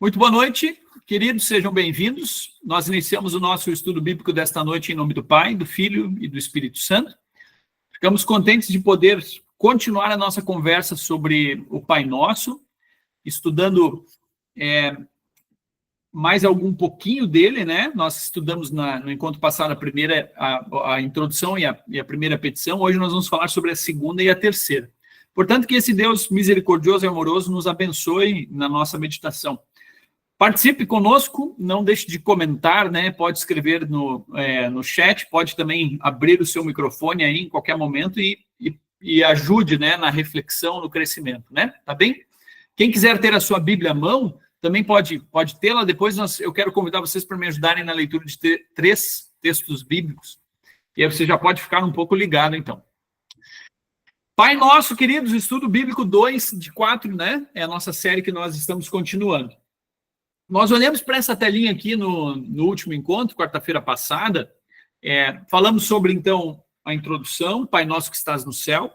Muito boa noite, queridos, sejam bem-vindos. Nós iniciamos o nosso estudo bíblico desta noite em nome do Pai, do Filho e do Espírito Santo. Ficamos contentes de poder continuar a nossa conversa sobre o Pai Nosso, estudando mais algum pouquinho dele, né? Nós estudamos no encontro passado a introdução e a primeira petição. Hoje nós vamos falar sobre a segunda e a terceira. Portanto, que esse Deus misericordioso e amoroso nos abençoe na nossa meditação. Participe conosco, não deixe de comentar, né? Pode escrever no chat, pode também abrir o seu microfone aí em qualquer momento e ajude, né, na reflexão, no crescimento, né? Tá bem? Quem quiser ter a sua Bíblia à mão, também pode tê-la. Depois eu quero convidar vocês para me ajudarem na leitura de 3 textos bíblicos. E aí você já pode ficar um pouco ligado, então. Pai Nosso, queridos, estudo bíblico 2 de 4, né? É a nossa série que nós estamos continuando. Nós olhamos para essa telinha aqui no último encontro, quarta-feira passada, falamos sobre, então, a introdução, Pai Nosso que estás no céu,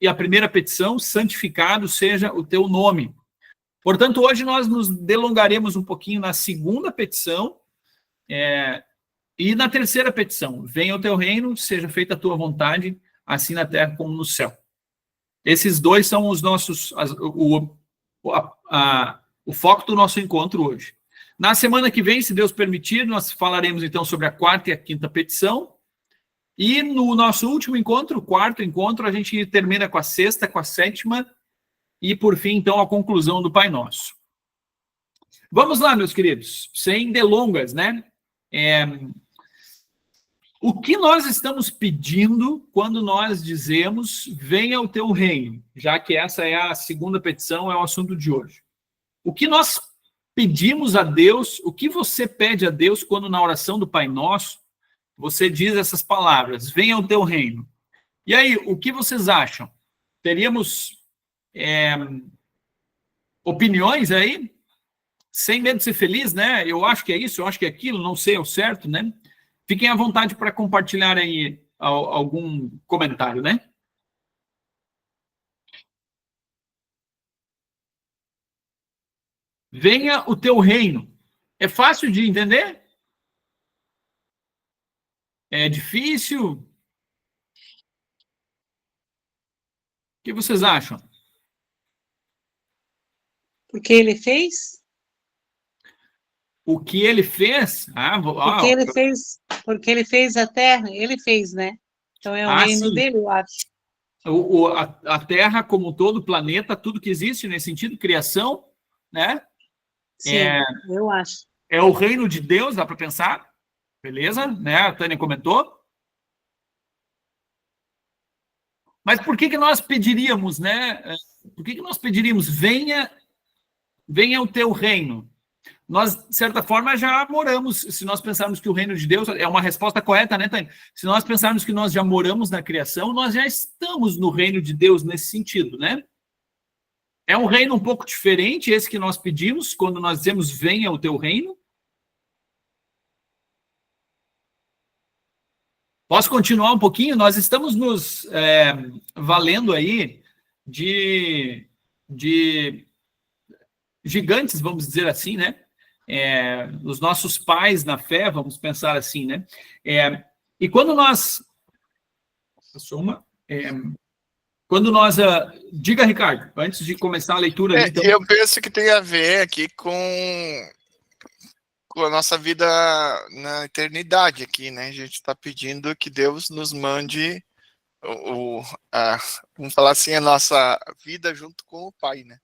e a primeira petição, santificado seja o teu nome. Portanto, hoje nós nos delongaremos um pouquinho na segunda petição e na terceira petição, venha o teu reino, seja feita a tua vontade, assim na terra como no céu. Esses dois são os nossos, o foco do nosso encontro hoje. Na semana que vem, se Deus permitir, nós falaremos então sobre a quarta e a quinta petição. E no nosso último encontro, o quarto encontro, a gente termina com a sexta, com a sétima e, por fim, então, a conclusão do Pai Nosso. Vamos lá, meus queridos, sem delongas, né? O que nós estamos pedindo quando nós dizemos venha o teu reino? Já que essa é a segunda petição, é o assunto de hoje. O que nós pedimos a Deus, o que você pede a Deus quando na oração do Pai Nosso, você diz essas palavras, venha o teu reino. E aí, o que vocês acham? Teríamos opiniões aí? Sem medo de ser feliz, né? Eu acho que é isso, eu acho que é aquilo, não sei ao certo, né? Fiquem à vontade para compartilhar aí algum comentário, né? Venha o teu reino. É fácil de entender? É difícil? O que vocês acham? Porque ele fez? O que ele fez? Porque ele fez a terra, ele fez, né? Então é o reino sim. dele, eu acho. A Terra como um todo, o planeta, tudo que existe nesse sentido, criação, né? Sim, eu acho. É o reino de Deus, dá para pensar? Beleza? Né? A Tânia comentou. Mas por que nós pediríamos, né? Por que nós pediríamos, venha o teu reino? Nós, de certa forma, já moramos, se nós pensarmos que o reino de Deus, é uma resposta correta, né, Tânia? Se nós pensarmos que nós já moramos na criação, nós já estamos no reino de Deus nesse sentido, né? É um reino um pouco diferente, esse que nós pedimos, quando nós dizemos, venha o teu reino. Posso continuar um pouquinho? Nós estamos nos valendo aí de gigantes, vamos dizer assim, né? Os nossos pais na fé, vamos pensar assim, né? E quando nós... diga, Ricardo, antes de começar a leitura... então... Eu penso que tem a ver aqui com a nossa vida na eternidade aqui, né? A gente está pedindo que Deus nos mande, vamos falar assim, a nossa vida junto com o Pai, né?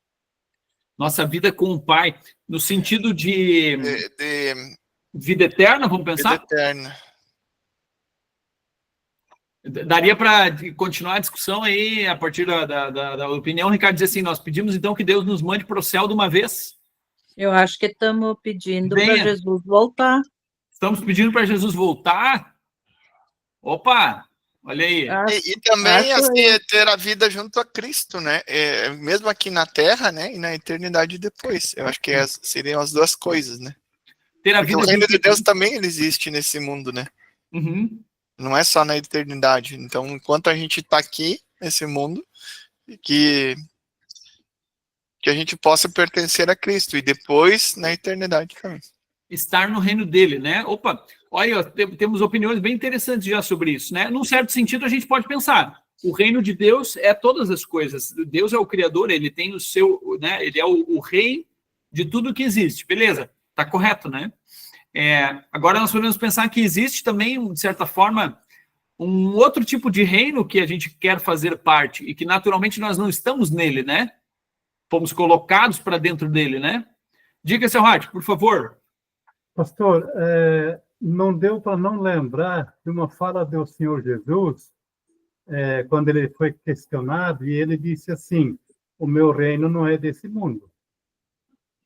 Nossa vida com o Pai, no sentido de vida eterna, vamos pensar? Vida eterna. Daria para continuar a discussão aí, a partir da opinião, Ricardo, dizer assim, nós pedimos então que Deus nos mande para o céu de uma vez? Eu acho que estamos pedindo para Jesus voltar. Estamos pedindo para Jesus voltar? Opa, olha aí. E também, assim, ter a vida junto a Cristo, né? Mesmo aqui na Terra, né? E na eternidade depois. Eu acho que seriam as duas coisas, né? Ter a vida o reino de Deus também existe nesse mundo, né? Uhum. Não é só na eternidade. Então, enquanto a gente está aqui, nesse mundo, que que a gente possa pertencer a Cristo e depois na eternidade também. Estar no reino dele, né? Opa, olha, temos opiniões bem interessantes já sobre isso, né? Num certo sentido, a gente pode pensar, o reino de Deus é todas as coisas. Deus é o Criador, ele tem o seu, né? Ele é o rei de tudo que existe. Beleza, tá correto, né? Agora nós podemos pensar que existe também, de certa forma, um outro tipo de reino que a gente quer fazer parte e que naturalmente nós não estamos nele, né? Fomos colocados para dentro dele, né? Diga, seu Hart, por favor. Pastor, não deu para não lembrar de uma fala do Senhor Jesus, quando ele foi questionado, e ele disse assim, o meu reino não é desse mundo.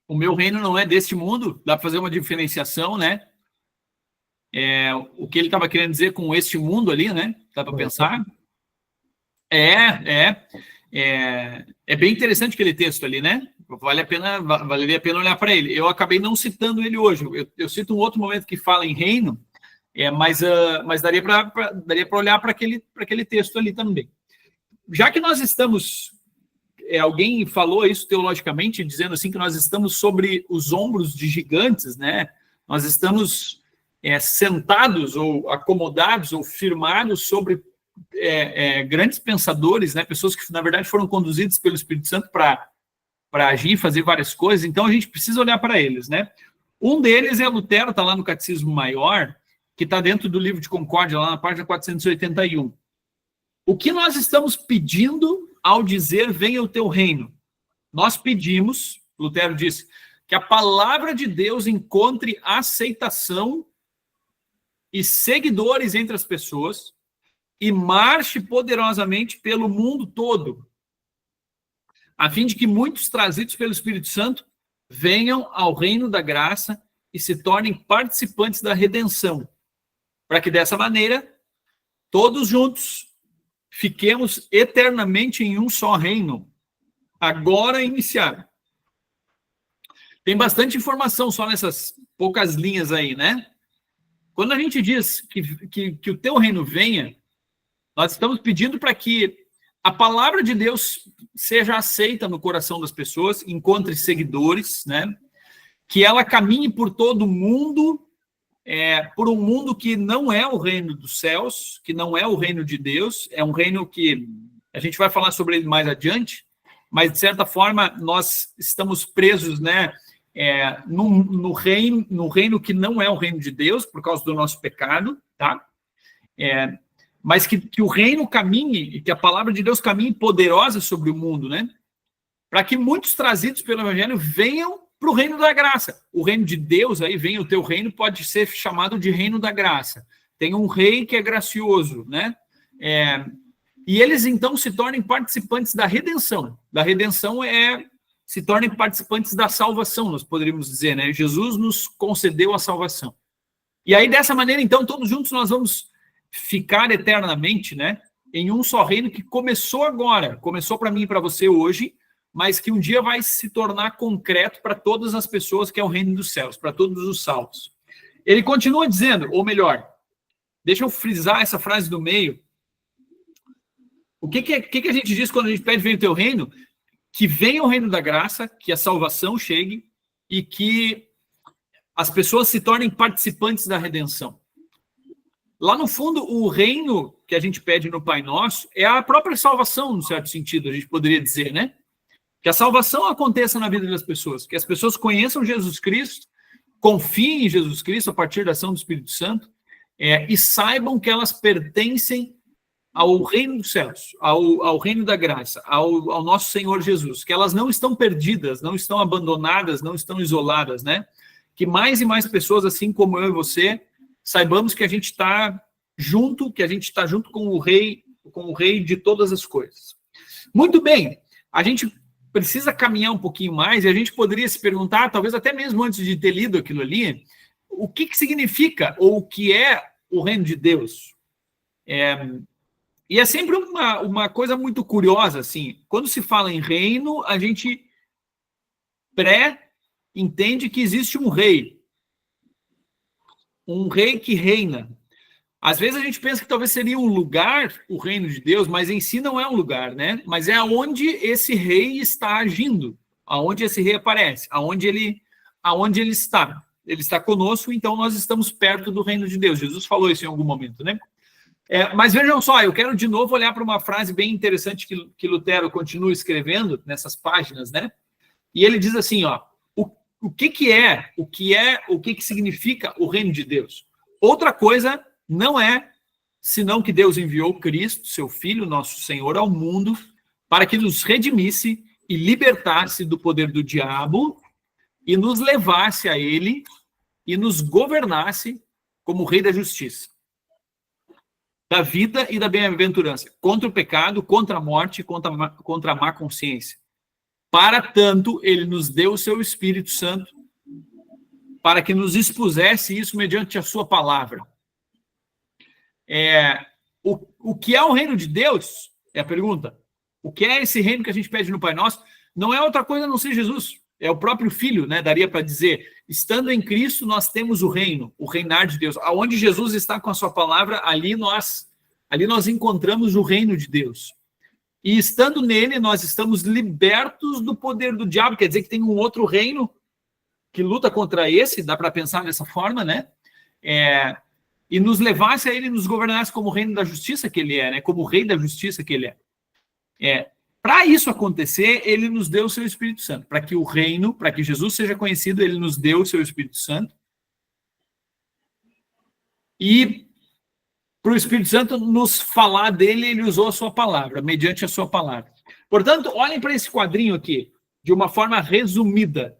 O meu reino não é deste mundo, dá para fazer uma diferenciação, né? O que ele estava querendo dizer com este mundo ali, né? Dá para pensar? É bem interessante aquele texto ali, né? Valeria a pena olhar para ele. Eu acabei não citando ele hoje. Eu cito um outro momento que fala em reino, mas daria para olhar para aquele texto ali também. Já que nós estamos, alguém falou isso teologicamente, dizendo assim que nós estamos sobre os ombros de gigantes, né? Nós estamos sentados ou acomodados ou firmados sobre grandes pensadores, né? Pessoas que na verdade foram conduzidas pelo Espírito Santo para agir, fazer várias coisas, então a gente precisa olhar para eles, né? Um deles é Lutero, está lá no Catecismo Maior, que está dentro do livro de Concórdia, lá na página 481. O que nós estamos pedindo ao dizer venha o teu reino? Nós pedimos, Lutero disse, que a palavra de Deus encontre aceitação e seguidores entre as pessoas e marche poderosamente pelo mundo todo, a fim de que muitos trazidos pelo Espírito Santo venham ao reino da graça e se tornem participantes da redenção, para que dessa maneira, todos juntos, fiquemos eternamente em um só reino, agora iniciado. Tem bastante informação só nessas poucas linhas aí, né? Quando a gente diz que o teu reino venha, nós estamos pedindo para que a palavra de Deus seja aceita no coração das pessoas, encontre seguidores, né? Que ela caminhe por todo o mundo, por um mundo que não é o reino dos céus, que não é o reino de Deus, é um reino que a gente vai falar sobre ele mais adiante, mas de certa forma nós estamos presos, né? No reino que não é o reino de Deus, por causa do nosso pecado, tá? Mas que o reino caminhe, que a palavra de Deus caminhe poderosa sobre o mundo, né? Para que muitos trazidos pelo Evangelho venham para o reino da graça. O reino de Deus, aí vem o teu reino, pode ser chamado de reino da graça. Tem um rei que é gracioso, né? E eles, então, se tornem participantes da redenção. Da redenção se tornem participantes da salvação, nós poderíamos dizer, né? Jesus nos concedeu a salvação. E aí, dessa maneira, então, todos juntos nós vamos ficar eternamente, né, em um só reino que começou agora, começou para mim e para você hoje, mas que um dia vai se tornar concreto para todas as pessoas, que é o reino dos céus, para todos os salvos. Ele continua dizendo, ou melhor, deixa eu frisar essa frase do meio. O que a gente diz quando a gente pede venha o teu reino? Que venha o reino da graça, que a salvação chegue e que as pessoas se tornem participantes da redenção. Lá no fundo, o reino que a gente pede no Pai Nosso é a própria salvação, no certo sentido, a gente poderia dizer, né? Que a salvação aconteça na vida das pessoas, que as pessoas conheçam Jesus Cristo, confiem em Jesus Cristo a partir da ação do Espírito Santo, e saibam que elas pertencem ao reino dos céus, ao reino da graça, ao nosso Senhor Jesus, que elas não estão perdidas, não estão abandonadas, não estão isoladas, né? Que mais e mais pessoas, assim como eu e você, saibamos que a gente está junto, com o rei de todas as coisas. Muito bem, a gente precisa caminhar um pouquinho mais e a gente poderia se perguntar, talvez até mesmo antes de ter lido aquilo ali, o que significa ou o que é o reino de Deus? E é sempre uma coisa muito curiosa, assim, quando se fala em reino, a gente entende que existe um rei que reina. Às vezes a gente pensa que talvez seria um lugar, o reino de Deus, mas em si não é um lugar, né? Mas é onde esse rei está agindo. Aonde esse rei aparece? Aonde ele está? Ele está conosco, então nós estamos perto do reino de Deus. Jesus falou isso em algum momento, né? Mas vejam só, eu quero de novo olhar para uma frase bem interessante que Lutero continua escrevendo nessas páginas, né? E ele diz assim, ó, o que significa o reino de Deus? Outra coisa não é senão que Deus enviou Cristo, seu Filho, nosso Senhor, ao mundo para que nos redimisse e libertasse do poder do diabo e nos levasse a ele e nos governasse como Rei da Justiça, da vida e da bem-aventurança, contra o pecado, contra a morte, contra a má consciência. Para tanto, ele nos deu o seu Espírito Santo para que nos expusesse isso mediante a sua palavra. O que é o reino de Deus? É a pergunta. O que é esse reino que a gente pede no Pai Nosso? Não é outra coisa a não ser Jesus. É o próprio Filho, né? Daria para dizer, estando em Cristo, nós temos o reino, o reinar de Deus. Aonde Jesus está com a sua palavra, ali nós encontramos o reino de Deus. E estando nele, nós estamos libertos do poder do diabo. Quer dizer que tem um outro reino que luta contra esse, dá para pensar dessa forma, né? E nos levasse a ele, nos governasse como reino da justiça que ele é, né? Como rei da justiça que ele é. Para isso acontecer, ele nos deu o seu Espírito Santo. Para que o reino, para que Jesus seja conhecido, ele nos deu o seu Espírito Santo. E para o Espírito Santo nos falar dele, ele usou a sua palavra, mediante a sua palavra. Portanto, olhem para esse quadrinho aqui, de uma forma resumida.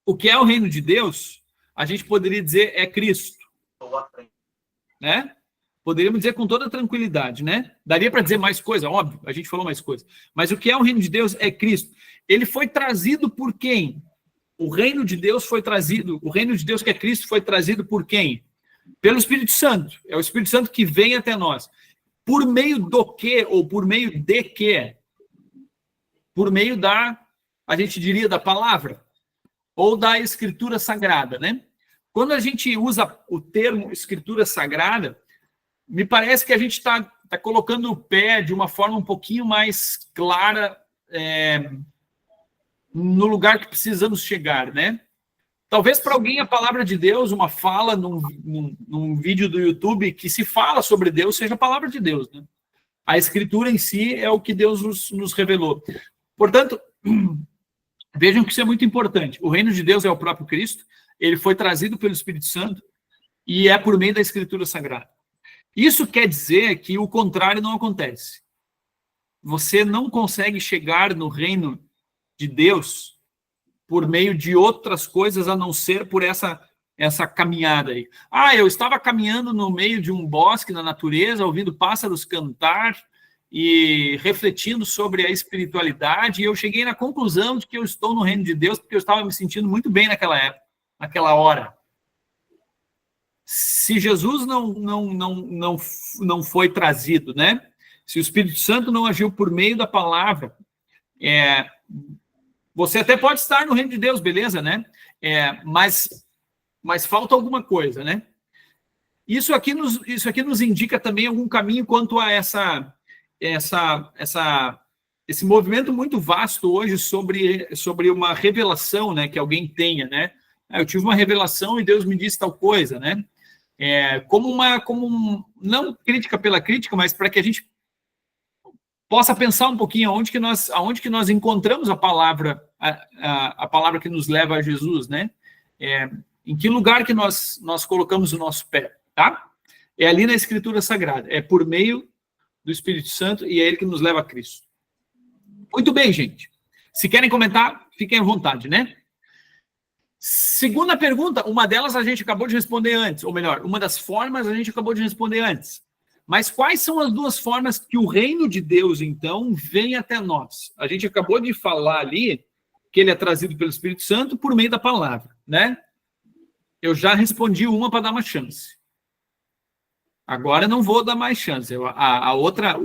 O que é o reino de Deus, a gente poderia dizer é Cristo. Né? Poderíamos dizer com toda tranquilidade, né? Daria para dizer mais coisa, óbvio, a gente falou mais coisa. Mas o que é o reino de Deus é Cristo. Ele foi trazido por quem? O reino de Deus foi trazido, o reino de Deus que é Cristo foi trazido por quem? Pelo Espírito Santo. É o Espírito Santo que vem até nós. Por meio do quê? Ou por meio de quê? Por meio a gente diria, da palavra. Ou da Escritura Sagrada, né? Quando a gente usa o termo Escritura Sagrada, me parece que a gente está colocando o pé de uma forma um pouquinho mais clara no lugar que precisamos chegar, né? Talvez para alguém a palavra de Deus, uma fala num vídeo do YouTube que se fala sobre Deus, seja a palavra de Deus, né? A Escritura em si é o que Deus nos revelou. Portanto, vejam que isso é muito importante. O reino de Deus é o próprio Cristo, ele foi trazido pelo Espírito Santo e é por meio da Escritura Sagrada. Isso quer dizer que o contrário não acontece. Você não consegue chegar no reino de Deus por meio de outras coisas a não ser por essa caminhada aí. Eu estava caminhando no meio de um bosque, na natureza, ouvindo pássaros cantar e refletindo sobre a espiritualidade, e eu cheguei na conclusão de que eu estou no reino de Deus porque eu estava me sentindo muito bem naquela época, naquela hora. Se Jesus não foi trazido, né? Se o Espírito Santo não agiu por meio da palavra, você até pode estar no reino de Deus, beleza, né? Mas falta alguma coisa, né? Isso aqui nos indica também algum caminho quanto a esse movimento muito vasto hoje sobre uma revelação, né, que alguém tenha, né? Eu tive uma revelação e Deus me disse tal coisa, né? Não crítica pela crítica, mas para que a gente possa pensar um pouquinho aonde que nós encontramos a palavra que nos leva a Jesus, né? Em que lugar que nós colocamos o nosso pé, tá? É ali na Escritura Sagrada, é por meio do Espírito Santo e é ele que nos leva a Cristo. Muito bem, gente. Se querem comentar, fiquem à vontade, né? Segunda pergunta, uma delas a gente acabou de responder antes, ou melhor, uma das formas a gente acabou de responder antes. Mas quais são as duas formas que o reino de Deus, então, vem até nós? A gente acabou de falar ali que ele é trazido pelo Espírito Santo por meio da palavra, né? Eu já respondi uma para dar uma chance. Agora não vou dar mais chance. A outra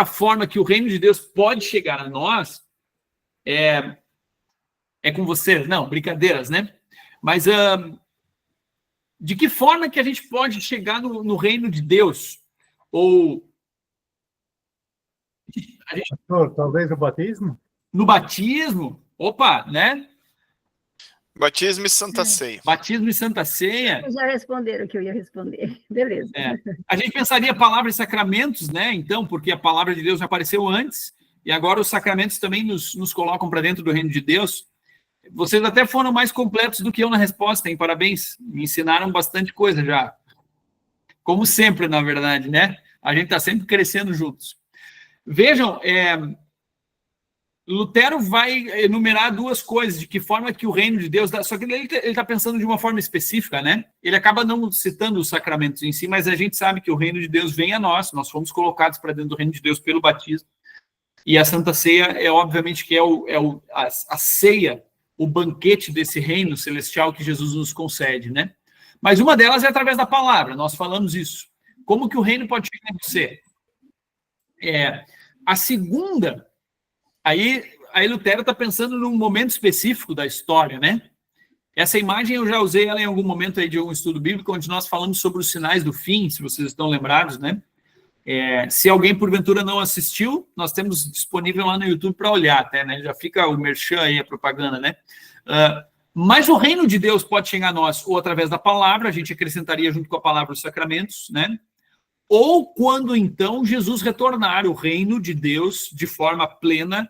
forma que o reino de Deus pode chegar a nós é com você. Não, brincadeiras, né? Mas de que forma que a gente pode chegar no reino de Deus? Ou Pastor, talvez o batismo? no batismo, opa, né? Batismo e Santa Ceia. Batismo e Santa Ceia. Já responderam o que eu ia responder. Beleza. A gente pensaria palavra e sacramentos, né? Então, porque a palavra de Deus já apareceu antes, e agora os sacramentos também nos colocam para dentro do reino de Deus. Vocês até foram mais completos do que eu na resposta, hein? Parabéns. Me ensinaram bastante coisa já. Como sempre, na verdade, né? A gente está sempre crescendo juntos. Vejam, Lutero vai enumerar duas coisas, de que forma que o reino de Deus... Só que ele está pensando de uma forma específica, né? Ele acaba não citando os sacramentos em si, mas a gente sabe que o reino de Deus vem a nós fomos colocados para dentro do reino de Deus pelo batismo. E a Santa Ceia obviamente, que a ceia, o banquete desse reino celestial que Jesus nos concede, né? Mas uma delas é através da palavra, nós falamos isso. Como que o reino pode chegar em você? A segunda... Aí Lutero está pensando num momento específico da história, né? Essa imagem eu já usei ela em algum momento aí de um estudo bíblico, onde nós falamos sobre os sinais do fim, se vocês estão lembrados, né? Se alguém, porventura, não assistiu, nós temos disponível lá no YouTube para olhar até, né? Já fica o merchan aí, a propaganda, né? Mas o reino de Deus pode chegar a nós ou através da palavra, a gente acrescentaria junto com a palavra os sacramentos, né? Ou quando, então, Jesus retornar, o reino de Deus, de forma plena,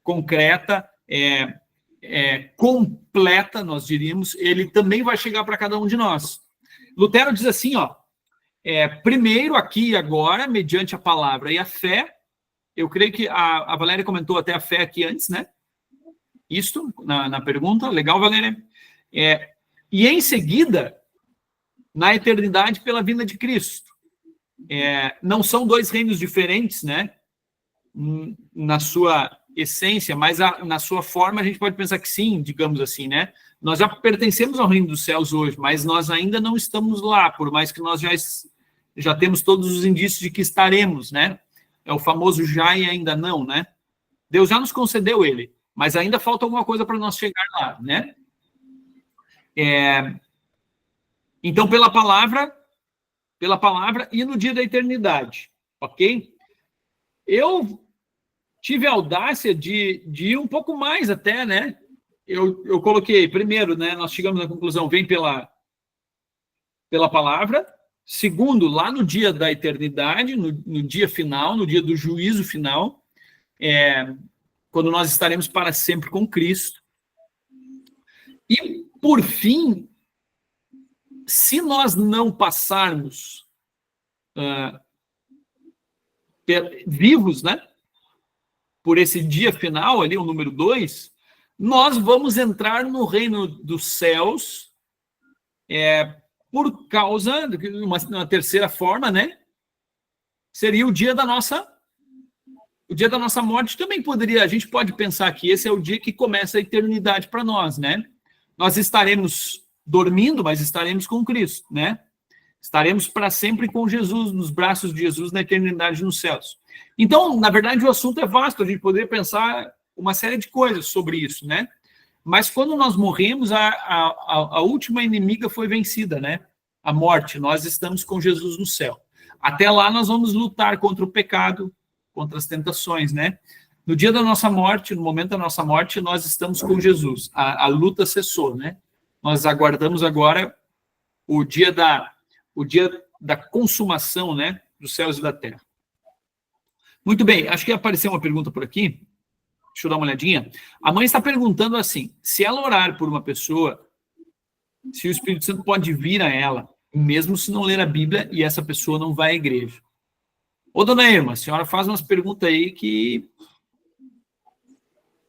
concreta, completa, nós diríamos, ele também vai chegar para cada um de nós. Lutero diz assim, primeiro, aqui e agora, mediante a palavra e a fé, eu creio que a Valéria comentou até a fé aqui antes, né? Isto, na pergunta, legal, Valéria? E em seguida, na eternidade pela vinda de Cristo. Não são dois reinos diferentes, né? Na sua essência, mas na sua forma a gente pode pensar que sim, digamos assim, né? Nós já pertencemos ao reino dos céus hoje, mas nós ainda não estamos lá, por mais que nós já temos todos os indícios de que estaremos, né? É o famoso já e ainda não, né? Deus já nos concedeu ele, mas ainda falta alguma coisa para nós chegar lá, né? Então, pela palavra e no dia da eternidade, ok? Eu tive a audácia de ir um pouco mais até, né? Eu coloquei, primeiro, né? Nós chegamos à conclusão, vem pela palavra. Segundo, lá no dia da eternidade, no dia final, no dia do juízo final, quando nós estaremos para sempre com Cristo. E, por fim, se nós não passarmos vivos, né, por esse dia final, ali, o número 2, nós vamos entrar no reino dos céus por causa de uma terceira forma, né? Seria o dia da nossa morte. Também a gente pode pensar que esse é o dia que começa a eternidade para nós, né? Nós estaremos dormindo, mas estaremos com Cristo, né? Estaremos para sempre com Jesus, nos braços de Jesus, na eternidade nos céus. Então, na verdade, o assunto é vasto, a gente poderia pensar uma série de coisas sobre isso, né? Mas quando nós morremos, a última inimiga foi vencida, né? A morte, nós estamos com Jesus no céu. Até lá nós vamos lutar contra o pecado, contra as tentações, né? No dia da nossa morte, no momento da nossa morte, nós estamos com Jesus. A luta cessou, né? Nós aguardamos agora o dia da consumação, né? Dos céus e da terra. Muito bem, acho que apareceu uma pergunta por aqui. Deixa eu dar uma olhadinha. A mãe está perguntando assim, se ela orar por uma pessoa, se o Espírito Santo pode vir a ela, mesmo se não ler a Bíblia e essa pessoa não vai à igreja. Ô, dona Irma, a senhora faz umas perguntas aí que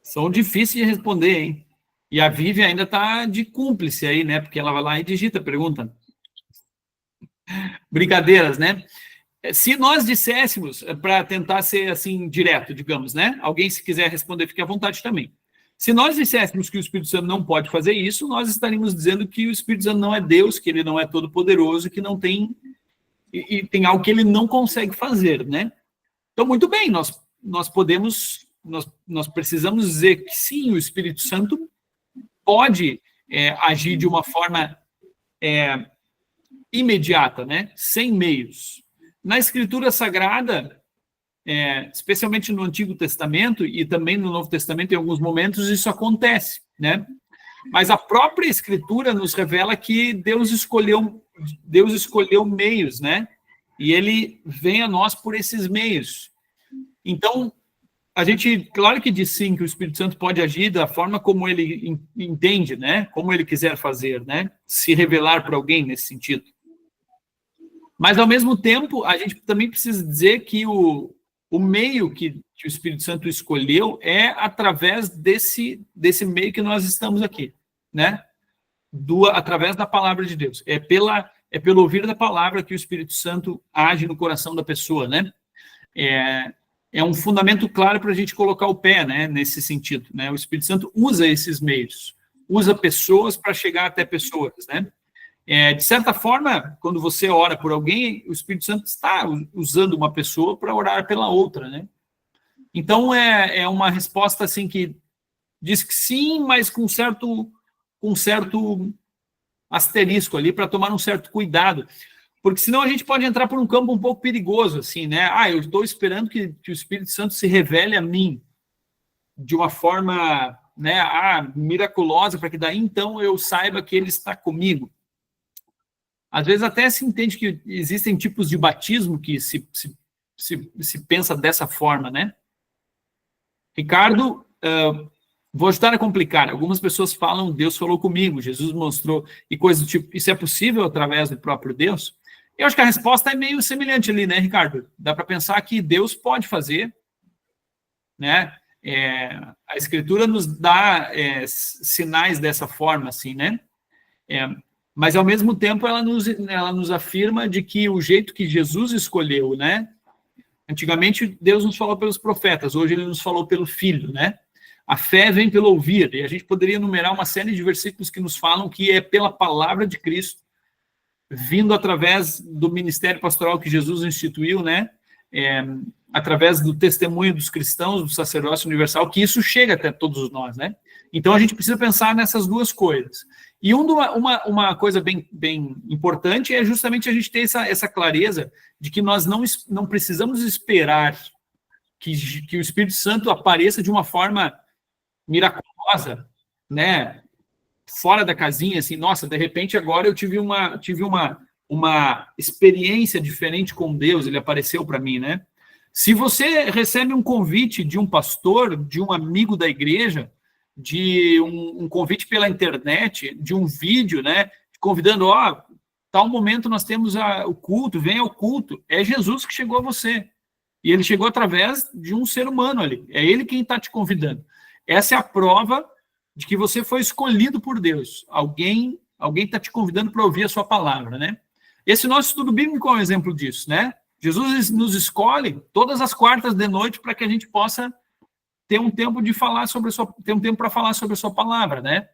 são difíceis de responder, hein? E a Vivi ainda está de cúmplice aí, né? Porque ela vai lá e digita a pergunta. Brincadeiras, né? Se nós disséssemos, para tentar ser assim direto, digamos, né? Alguém, se quiser responder, fique à vontade também. Se nós disséssemos que o Espírito Santo não pode fazer isso, nós estaríamos dizendo que o Espírito Santo não é Deus, que ele não é todo-poderoso, que não tem... E tem algo que ele não consegue fazer, né? Então, muito bem, nós precisamos dizer que sim, o Espírito Santo pode agir de uma forma imediata, né? Sem meios. Na Escritura Sagrada, especialmente no Antigo Testamento e também no Novo Testamento, em alguns momentos, isso acontece, né? Mas a própria Escritura nos revela que Deus escolheu meios, né? E ele vem a nós por esses meios. Então, a gente, claro que diz sim que o Espírito Santo pode agir da forma como ele entende, né? Como ele quiser fazer, né? Se revelar para alguém nesse sentido. Mas, ao mesmo tempo, a gente também precisa dizer que o meio que o Espírito Santo escolheu é através desse meio que nós estamos aqui, né? Através da palavra de Deus. É pelo ouvir da palavra que o Espírito Santo age no coração da pessoa, né? É um fundamento claro para a gente colocar o pé, né? Nesse sentido, né? O Espírito Santo usa esses meios, usa pessoas para chegar até pessoas, né? De certa forma, quando você ora por alguém, o Espírito Santo está usando uma pessoa para orar pela outra, né? Então, é uma resposta, assim, que diz que sim, mas com certo asterisco ali, para tomar um certo cuidado. Porque senão a gente pode entrar por um campo um pouco perigoso, assim, né? Eu estou esperando que o Espírito Santo se revele a mim de uma forma, né, miraculosa, para que daí, então, eu saiba que ele está comigo. Às vezes até se entende que existem tipos de batismo que se pensa dessa forma, né? Ricardo, vou ajudar a complicar. Algumas pessoas falam, Deus falou comigo, Jesus mostrou, e coisas do tipo, isso é possível através do próprio Deus? Eu acho que a resposta é meio semelhante ali, né, Ricardo? Dá para pensar que Deus pode fazer, né? A Escritura nos dá sinais dessa forma, assim, né? Mas, ao mesmo tempo, ela nos afirma de que o jeito que Jesus escolheu, né? Antigamente, Deus nos falou pelos profetas, hoje ele nos falou pelo Filho, né? A fé vem pelo ouvir, e a gente poderia enumerar uma série de versículos que nos falam que é pela palavra de Cristo, vindo através do ministério pastoral que Jesus instituiu, né? Através do testemunho dos cristãos, do sacerdócio universal, que isso chega até todos nós, né? Então, a gente precisa pensar nessas duas coisas. E uma coisa bem importante é justamente a gente ter essa clareza de que nós não precisamos esperar que o Espírito Santo apareça de uma forma miraculosa, né? Fora da casinha, assim, nossa, de repente agora eu tive uma experiência diferente com Deus, ele apareceu para mim, né? Se você recebe um convite de um pastor, de um amigo da igreja, de um convite pela internet, de um vídeo, né, convidando, tal momento nós temos o culto, venha ao culto, é Jesus que chegou a você, e ele chegou através de um ser humano ali, é ele quem está te convidando. Essa é a prova de que você foi escolhido por Deus, alguém está te convidando para ouvir a sua palavra, né? Esse nosso estudo bíblico é um exemplo disso, né? Jesus nos escolhe todas as quartas de noite para que a gente possa ter um tempo de falar ter um tempo para falar sobre a sua palavra, né?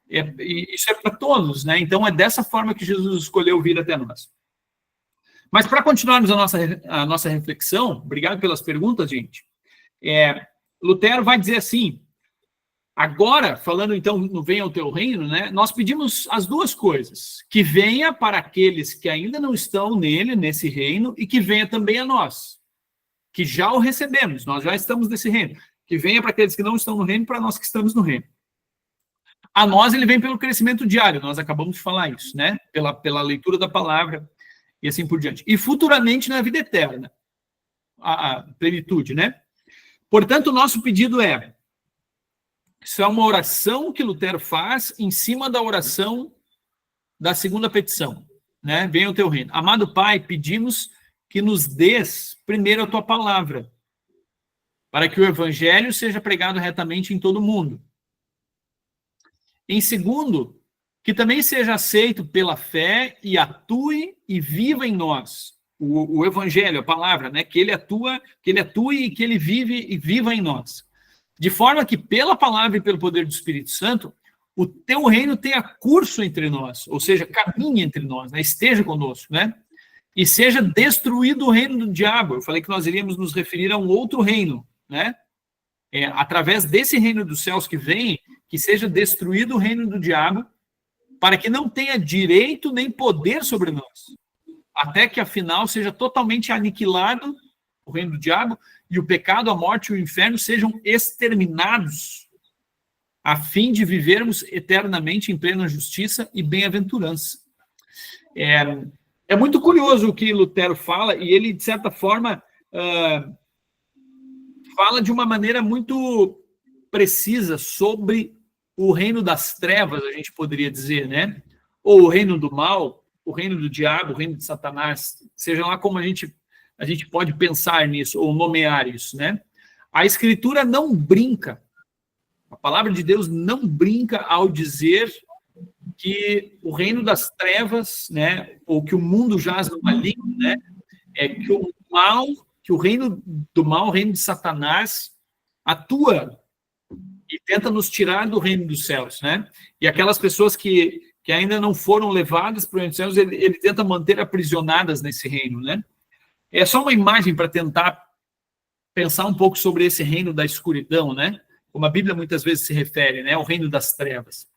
E isso é para todos, né? Então é dessa forma que Jesus escolheu vir até nós. Mas para continuarmos a nossa reflexão, obrigado pelas perguntas, gente. Lutero vai dizer assim: agora, falando então no venha ao teu reino, né? Nós pedimos as duas coisas: que venha para aqueles que ainda não estão nesse reino, e que venha também a nós, que já o recebemos, nós já estamos nesse reino. Que venha para aqueles que não estão no reino, para nós que estamos no reino. A nós ele vem pelo crescimento diário, nós acabamos de falar isso, né? Pela leitura da palavra e assim por diante. E futuramente na vida eterna, a plenitude, né? Portanto, o nosso pedido isso é uma oração que Lutero faz em cima da oração da segunda petição, né? Venha o teu reino. Amado Pai, pedimos que nos dês primeiro a tua palavra, para que o evangelho seja pregado retamente em todo o mundo. Em segundo, que também seja aceito pela fé e atue e viva em nós. O evangelho, a palavra, né? Que ele atue e que ele viva em nós. De forma que pela palavra e pelo poder do Espírito Santo, o teu reino tenha curso entre nós, ou seja, caminhe entre nós, né? Esteja conosco, né? E seja destruído o reino do diabo. Eu falei que nós iríamos nos referir a um outro reino, né? Através desse reino dos céus que vem, que seja destruído o reino do diabo, para que não tenha direito nem poder sobre nós, até que afinal seja totalmente aniquilado o reino do diabo e o pecado, a morte e o inferno sejam exterminados, a fim de vivermos eternamente em plena justiça e bem-aventurança. É muito curioso o que Lutero fala, e ele, de certa forma, fala de uma maneira muito precisa sobre o reino das trevas, a gente poderia dizer, né? Ou o reino do mal, o reino do diabo, o reino de Satanás, seja lá como a gente pode pensar nisso, ou nomear isso, né? A Escritura não brinca, a palavra de Deus não brinca ao dizer que o reino das trevas, né, ou que o mundo jaz no maligno, né, que o mal, que o reino do mal, o reino de Satanás, atua e tenta nos tirar do reino dos céus, né? E aquelas pessoas que ainda não foram levadas para o reino dos céus, ele tenta manter aprisionadas nesse reino, né? É só uma imagem para tentar pensar um pouco sobre esse reino da escuridão, né? Como a Bíblia muitas vezes se refere, né? O reino das trevas.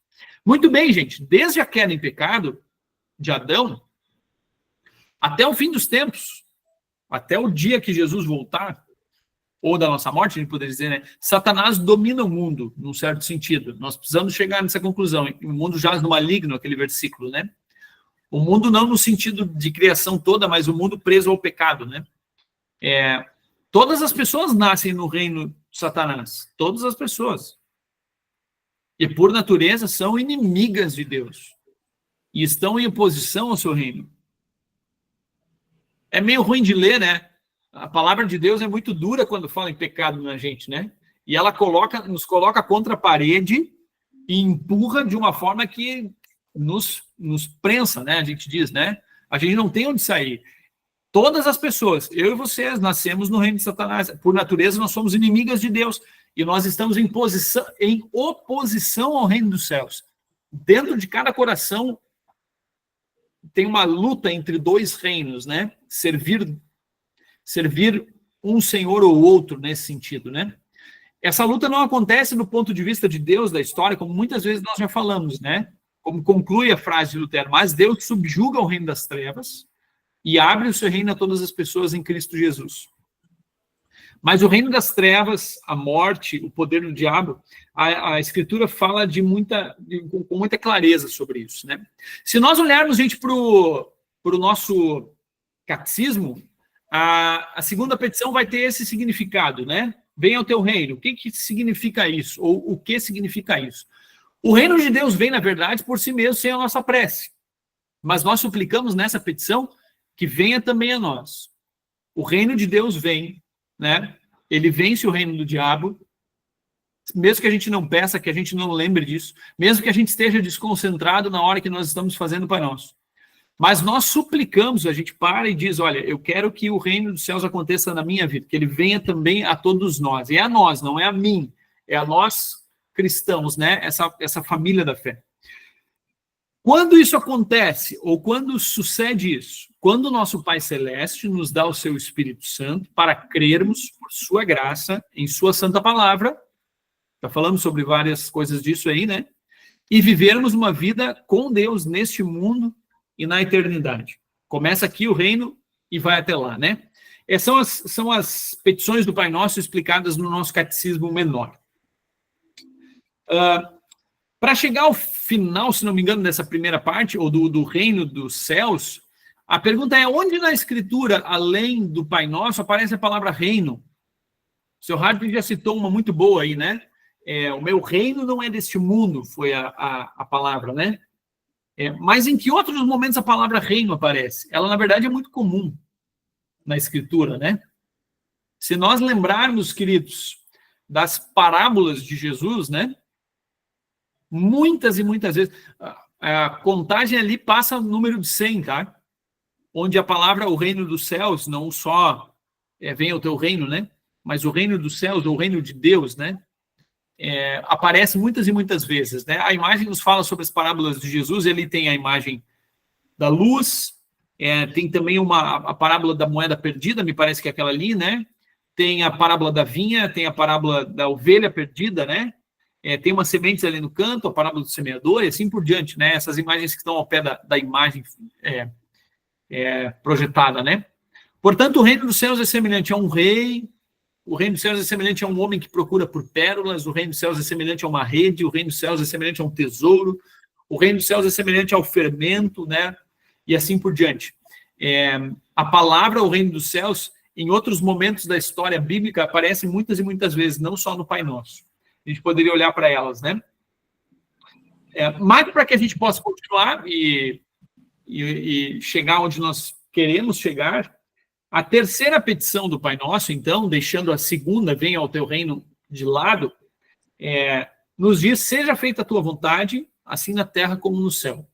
Muito bem, gente. Desde a queda em pecado de Adão até o fim dos tempos, até o dia que Jesus voltar, ou da nossa morte, a gente poderia dizer, né? Satanás domina o mundo, num certo sentido. Nós precisamos chegar nessa conclusão. O mundo jaz no maligno, aquele versículo, né? O mundo não no sentido de criação toda, mas o mundo preso ao pecado, né? Todas as pessoas nascem no reino de Satanás. Todas as pessoas. E, por natureza, são inimigas de Deus. E estão em oposição ao seu reino. É meio ruim de ler, né? A palavra de Deus é muito dura quando fala em pecado na gente, né? E ela nos coloca contra a parede e empurra de uma forma que nos prensa, né? A gente diz, né? A gente não tem onde sair. Todas as pessoas, eu e vocês, nascemos no reino de Satanás. Por natureza, nós somos inimigas de Deus. E nós estamos em oposição ao reino dos céus. Dentro de cada coração tem uma luta entre dois reinos, né? Servir um senhor ou outro nesse sentido, né? Essa luta não acontece do ponto de vista de Deus, da história, como muitas vezes nós já falamos, né? Como conclui a frase de Lutero, mas Deus subjuga o reino das trevas e abre o seu reino a todas as pessoas em Cristo Jesus. Mas o reino das trevas, a morte, o poder do diabo, a Escritura fala com muita clareza sobre isso, né? Se nós olharmos, gente, para o nosso catecismo, a segunda petição vai ter esse significado, né? Venha ao teu reino. O que significa isso? Ou o que significa isso? O reino de Deus vem, na verdade, por si mesmo, sem a nossa prece. Mas nós suplicamos nessa petição que venha também a nós. O reino de Deus vem, né? Ele vence o reino do diabo, mesmo que a gente não peça, que a gente não lembre disso, mesmo que a gente esteja desconcentrado na hora que nós estamos fazendo o Pai Nosso. Mas nós suplicamos, a gente para e diz, olha, eu quero que o reino dos céus aconteça na minha vida, que ele venha também a todos nós. E é a nós, não é a mim, é a nós cristãos, né? Essa família da fé. Quando isso acontece, ou quando sucede isso? Quando o nosso Pai Celeste nos dá o seu Espírito Santo para crermos, por sua graça, em sua santa palavra, já falamos sobre várias coisas disso aí, né? E vivermos uma vida com Deus neste mundo e na eternidade. Começa aqui o reino e vai até lá, né? São as petições do Pai Nosso explicadas no nosso catecismo menor. Para chegar ao final, se não me engano, dessa primeira parte, ou do reino dos céus, a pergunta é, onde na Escritura, além do Pai Nosso, aparece a palavra reino? O seu Hartwig já citou uma muito boa aí, né? O meu reino não é deste mundo, foi a palavra, né? Mas em que outros momentos a palavra reino aparece? Ela, na verdade, é muito comum na Escritura, né? Se nós lembrarmos, queridos, das parábolas de Jesus, né? Muitas e muitas vezes, a contagem ali passa o número de 100, tá? Onde a palavra o reino dos céus, não só venha o teu reino, né? Mas o reino dos céus, ou o reino de Deus, né? Aparece muitas e muitas vezes, né? A imagem nos fala sobre as parábolas de Jesus, ele tem a imagem da luz, tem também a parábola da moeda perdida, me parece que é aquela ali, né? Tem a parábola da vinha, tem a parábola da ovelha perdida, né? Tem umas sementes ali no canto, a parábola do semeador, e assim por diante, né? Essas imagens que estão ao pé da imagem projetada, né? Portanto, o reino dos céus é semelhante a um rei, o reino dos céus é semelhante a um homem que procura por pérolas, o reino dos céus é semelhante a uma rede, o reino dos céus é semelhante a um tesouro, o reino dos céus é semelhante ao fermento, né? E assim por diante. A palavra, o reino dos céus, em outros momentos da história bíblica, aparece muitas e muitas vezes, não só no Pai Nosso. A gente poderia olhar para elas, né? Mas para que a gente possa continuar e chegar onde nós queremos chegar, a terceira petição do Pai Nosso, então, deixando a segunda, venha ao teu reino de lado, nos diz, seja feita a tua vontade, assim na terra como no céu.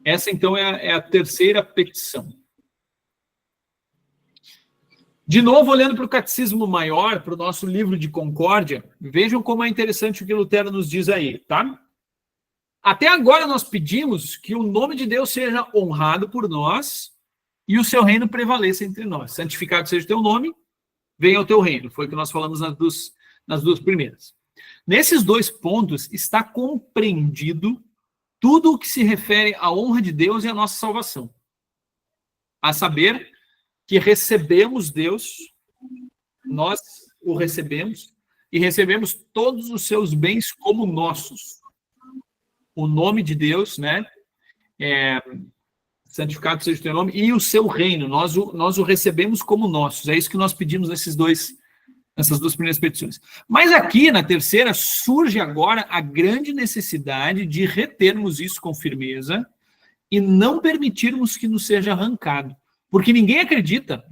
Essa, então, é a terceira petição. De novo, olhando para o Catecismo Maior, para o nosso livro de Concórdia, vejam como é interessante o que Lutero nos diz aí, tá? Até agora nós pedimos que o nome de Deus seja honrado por nós e o seu reino prevaleça entre nós. Santificado seja o teu nome, venha o teu reino. Foi o que nós falamos nas duas primeiras. Nesses dois pontos está compreendido tudo o que se refere à honra de Deus e à nossa salvação. A saber, que recebemos Deus, nós o recebemos, e recebemos todos os seus bens como nossos. O nome de Deus, né? Santificado seja o teu nome, e o seu reino, nós o recebemos como nossos. É isso que nós pedimos nessas duas primeiras petições. Mas aqui, na terceira, surge agora a grande necessidade de retermos isso com firmeza e não permitirmos que nos seja arrancado. Porque ninguém acredita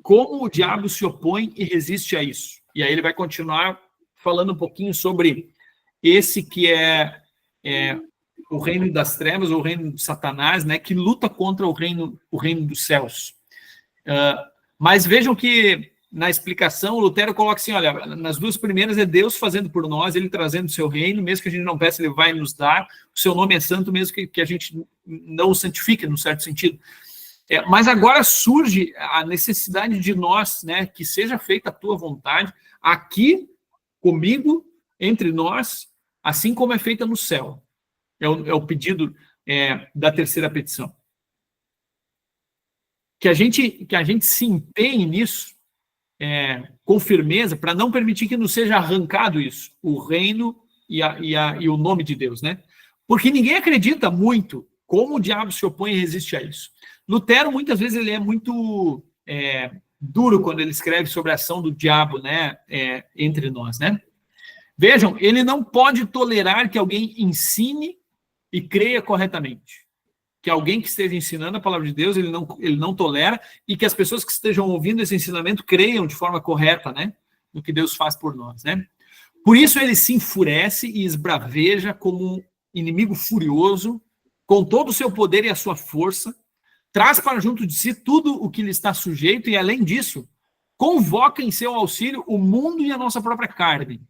como o diabo se opõe e resiste a isso. E aí ele vai continuar falando um pouquinho sobre esse que é o reino das trevas, ou o reino de Satanás, né, que luta contra o reino dos céus. Mas vejam que na explicação, o Lutero coloca assim, olha, nas duas primeiras é Deus fazendo por nós, ele trazendo o seu reino, mesmo que a gente não peça, ele vai nos dar, o seu nome é santo, mesmo que a gente não o santifique, num certo sentido. Mas agora surge a necessidade de nós, né, que seja feita a tua vontade, aqui, comigo, entre nós, assim como é feita no céu. É o pedido da terceira petição. Que a gente se empenhe nisso, com firmeza, para não permitir que nos seja arrancado isso, o reino e o nome de Deus, né? Porque ninguém acredita muito como o diabo se opõe e resiste a isso. Lutero, muitas vezes, ele é muito duro quando ele escreve sobre a ação do diabo, né, entre nós, né? Vejam, ele não pode tolerar que alguém ensine e creia corretamente. Que alguém que esteja ensinando a palavra de Deus, ele não tolera, e que as pessoas que estejam ouvindo esse ensinamento creiam de forma correta, né, no que Deus faz por nós, né? Por isso ele se enfurece e esbraveja como um inimigo furioso, com todo o seu poder e a sua força, traz para junto de si tudo o que lhe está sujeito e, além disso, convoca em seu auxílio o mundo e a nossa própria carne.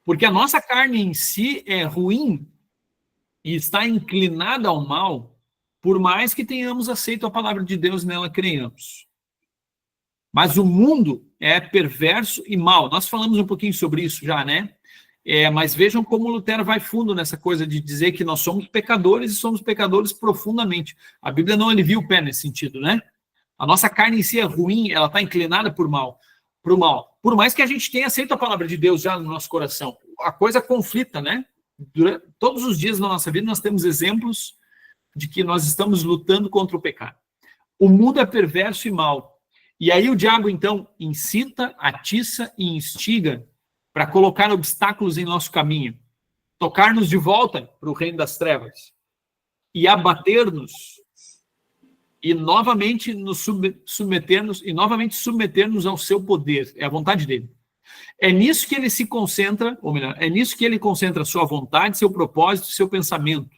Porque a nossa carne em si é ruim e está inclinada ao mal, por mais que tenhamos aceito a palavra de Deus e nela creiamos. Mas o mundo é perverso e mau. Nós falamos um pouquinho sobre isso já, né? Mas vejam como Lutero vai fundo nessa coisa de dizer que nós somos pecadores e somos pecadores profundamente. A Bíblia não alivia o pé nesse sentido, né? A nossa carne em si é ruim, ela está inclinada para o mal. Por mais que a gente tenha aceito a palavra de Deus já no nosso coração, a coisa conflita, né? Todos os dias da nossa vida nós temos exemplos de que nós estamos lutando contra o pecado. O mundo é perverso e mau. E aí o diabo, então, incita, atiça e instiga para colocar obstáculos em nosso caminho, tocar-nos de volta para o reino das trevas e abater-nos e novamente nos submeter-nos ao seu poder. É a vontade dele. É nisso que ele se concentra, ou melhor, é nisso que ele concentra sua vontade, seu propósito, seu pensamento.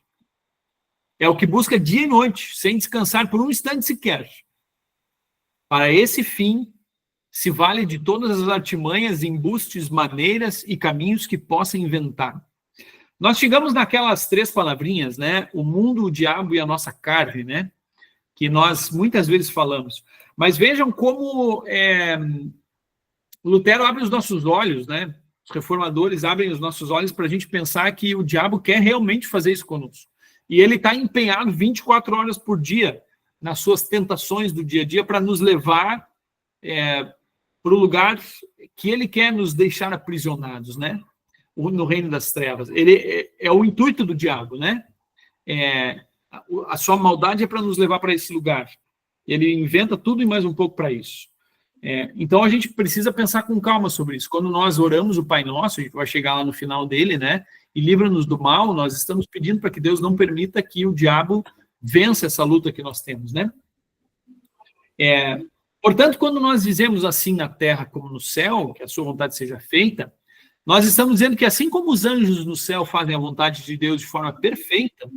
É o que busca dia e noite, sem descansar por um instante sequer. Para esse fim, se vale de todas as artimanhas, embustes, maneiras e caminhos que possa inventar. Nós chegamos naquelas três palavrinhas, né? O mundo, o diabo e a nossa carne, né? Que nós muitas vezes falamos. Mas vejam como Lutero abre os nossos olhos, né? Os reformadores abrem os nossos olhos para a gente pensar que o diabo quer realmente fazer isso conosco. E ele está empenhado 24 horas por dia nas suas tentações do dia a dia para nos levar para o lugar que ele quer nos deixar aprisionados, né? No reino das trevas. Ele é o intuito do diabo, né? A sua maldade é para nos levar para esse lugar. Ele inventa tudo e mais um pouco para isso. Então a gente precisa pensar com calma sobre isso. Quando nós oramos o Pai Nosso, a gente vai chegar lá no final dele, né? E livra-nos do mal, nós estamos pedindo para que Deus não permita que o diabo vença essa luta que nós temos, né? Portanto, quando nós dizemos assim na terra como no céu, que a sua vontade seja feita, nós estamos dizendo que assim como os anjos no céu fazem a vontade de Deus de forma perfeita,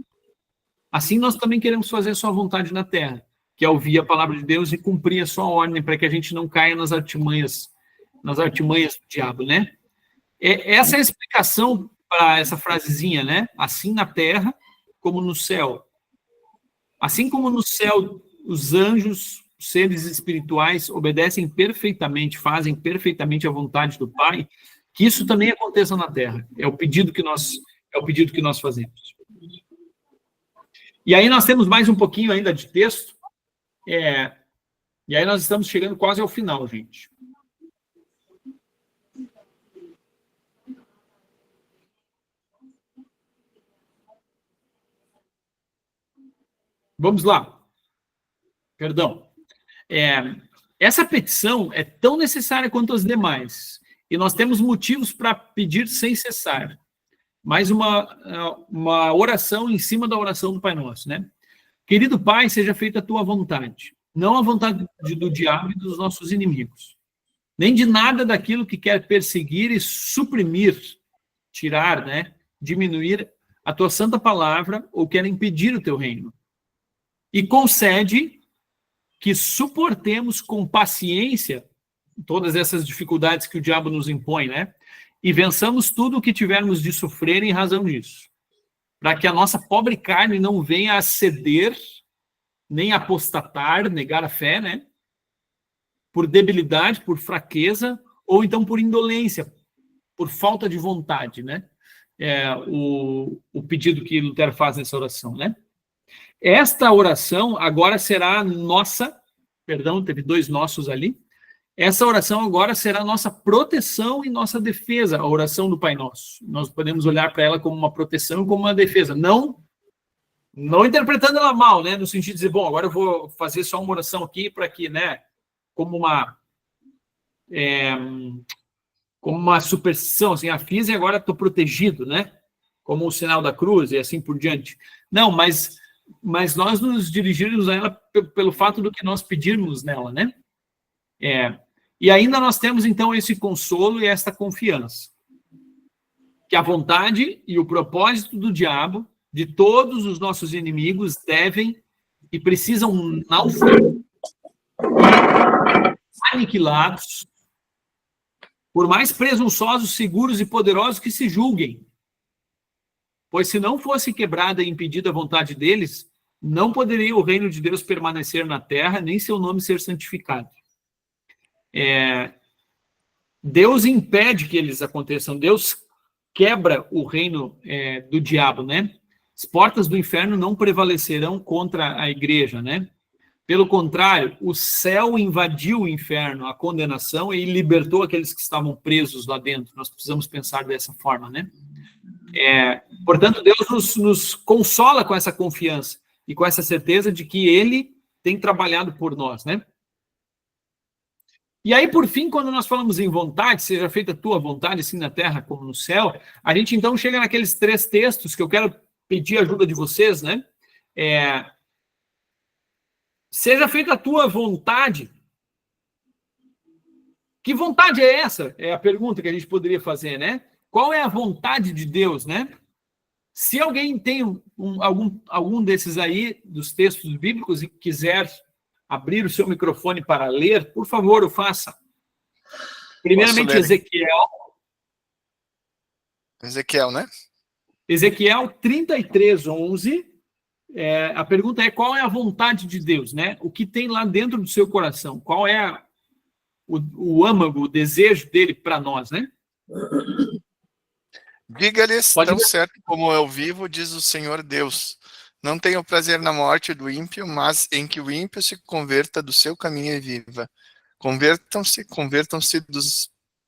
assim nós também queremos fazer a sua vontade na terra, que é ouvir a palavra de Deus e cumprir a sua ordem, para que a gente não caia nas artimanhas do diabo, né? Essa é a explicação para essa frasezinha, né? Assim na terra como no céu. Assim como no céu os anjos, os seres espirituais obedecem perfeitamente, fazem perfeitamente a vontade do Pai, que isso também aconteça na terra. É o pedido que nós fazemos. E aí nós temos mais um pouquinho ainda de texto. E aí nós estamos chegando quase ao final, gente. Vamos lá. Perdão. Essa petição é tão necessária quanto as demais. E nós temos motivos para pedir sem cessar. Mais uma oração em cima da oração do Pai Nosso, né? Querido Pai, seja feita a tua vontade, não a vontade do diabo e dos nossos inimigos, nem de nada daquilo que quer perseguir e suprimir, tirar, né? Diminuir a tua santa palavra ou quer impedir o teu reino. E concede que suportemos com paciência todas essas dificuldades que o diabo nos impõe, né? E vençamos tudo o que tivermos de sofrer em razão disso. Para que a nossa pobre carne não venha a ceder, nem apostatar, negar a fé, né? Por debilidade, por fraqueza, ou então por indolência, por falta de vontade, né? O pedido que Lutero faz nessa oração, né? Esta oração agora será nossa, perdão, teve dois nossos ali. Essa oração agora será nossa proteção e nossa defesa, a oração do Pai Nosso. Nós podemos olhar para ela como uma proteção e como uma defesa, não interpretando ela mal, né, no sentido de dizer, bom, agora eu vou fazer só uma oração aqui para que, né, como uma superstição, assim, fiz e agora estou protegido, né, como o sinal da cruz e assim por diante. Não, mas nós nos dirigirmos a ela pelo fato do que nós pedirmos nela, né? E ainda nós temos, então, esse consolo e esta confiança. Que a vontade e o propósito do diabo, de todos os nossos inimigos, devem e precisam naufragar, aniquilados, por mais presunçosos, seguros e poderosos que se julguem. Pois se não fosse quebrada e impedida a vontade deles, não poderia o reino de Deus permanecer na terra, nem seu nome ser santificado. Deus impede que eles aconteçam, Deus quebra o reino do diabo, né? As portas do inferno não prevalecerão contra a igreja, né? Pelo contrário, o céu invadiu o inferno, a condenação, e libertou aqueles que estavam presos lá dentro. Nós precisamos pensar dessa forma, né? Portanto, Deus nos consola com essa confiança e com essa certeza de que Ele tem trabalhado por nós, né? E aí, por fim, quando nós falamos em vontade, seja feita a tua vontade, assim na terra como no céu, a gente então chega naqueles 3 textos que eu quero pedir a ajuda de vocês, né? Seja feita a tua vontade. Que vontade é essa? É a pergunta que a gente poderia fazer, né? Qual é a vontade de Deus, né? Se alguém tem algum desses aí, dos textos bíblicos, e quiser abrir o seu microfone para ler, por favor, o faça. Primeiramente, Ezequiel, né? Ezequiel 33:11. A pergunta é: qual é a vontade de Deus, né? O que tem lá dentro do seu coração? Qual é o âmago, o desejo dele para nós, né? Diga-lhes, tão certo como eu vivo, diz o Senhor Deus. Não tenho prazer na morte do ímpio, mas em que o ímpio se converta do seu caminho e viva. convertam-se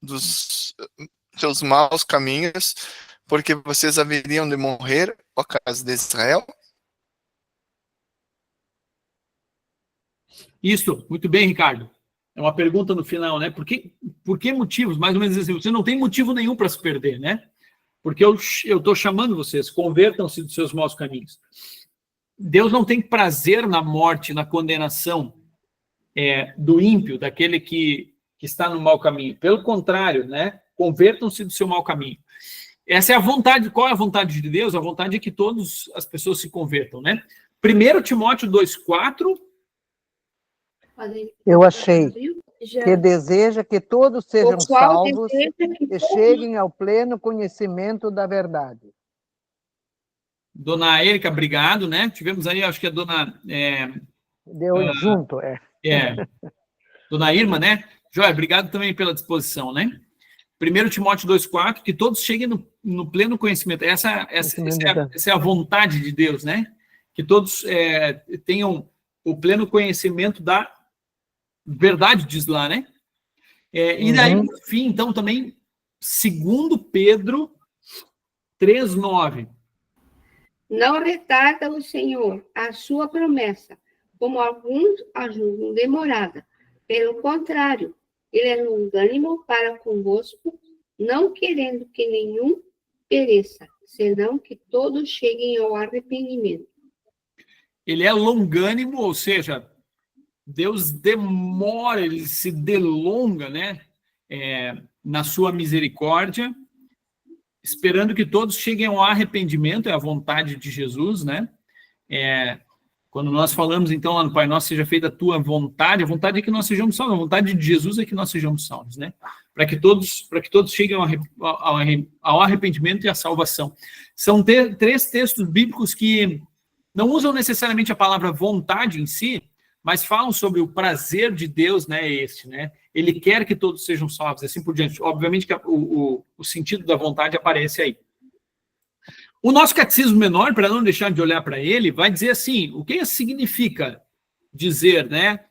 dos seus maus caminhos, porque vocês haveriam de morrer, ó casa de Israel. Isso, muito bem, Ricardo. É uma pergunta no final, né? Por que motivos? Mais ou menos assim, você não tem motivo nenhum para se perder, né? Porque eu estou chamando vocês, convertam-se dos seus maus caminhos. Deus não tem prazer na morte, na condenação do ímpio, daquele que está no mau caminho. Pelo contrário, né? Convertam-se do seu mau caminho. Essa é a vontade. Qual é a vontade de Deus? A vontade é que todas as pessoas se convertam, né? 1 Timóteo 2,4. Eu achei que deseja que todos sejam salvos e cheguem ao pleno conhecimento da verdade. Dona Érica, obrigado, né? Tivemos aí, acho que a dona... Deu junto, Dona Irma, né? Joia, obrigado também pela disposição, né? 1 Timóteo 2,4, que todos cheguem no pleno conhecimento. Essa é a vontade de Deus, né? Que todos tenham o pleno conhecimento da verdade, diz lá, né? E daí, por fim, então, também, 2 Pedro 3,9. Não retarda o Senhor a sua promessa, como alguns a julgam demorada. Pelo contrário, ele é longânimo para convosco, não querendo que nenhum pereça, senão que todos cheguem ao arrependimento. Ele é longânimo, ou seja, Deus demora, ele se delonga, né? Na sua misericórdia, esperando que todos cheguem ao arrependimento, é a vontade de Jesus, né? Quando nós falamos, então, lá no Pai Nosso, seja feita a tua vontade, a vontade é que nós sejamos salvos, a vontade de Jesus é que nós sejamos salvos, né? Para que todos cheguem ao arrependimento e à salvação. São 3 textos bíblicos que não usam necessariamente a palavra vontade em si, mas falam sobre o prazer de Deus, né? Né? Ele quer que todos sejam salvos, assim por diante. Obviamente que o sentido da vontade aparece aí. O nosso catecismo menor, para não deixar de olhar para ele, vai dizer assim, o que significa dizer, né?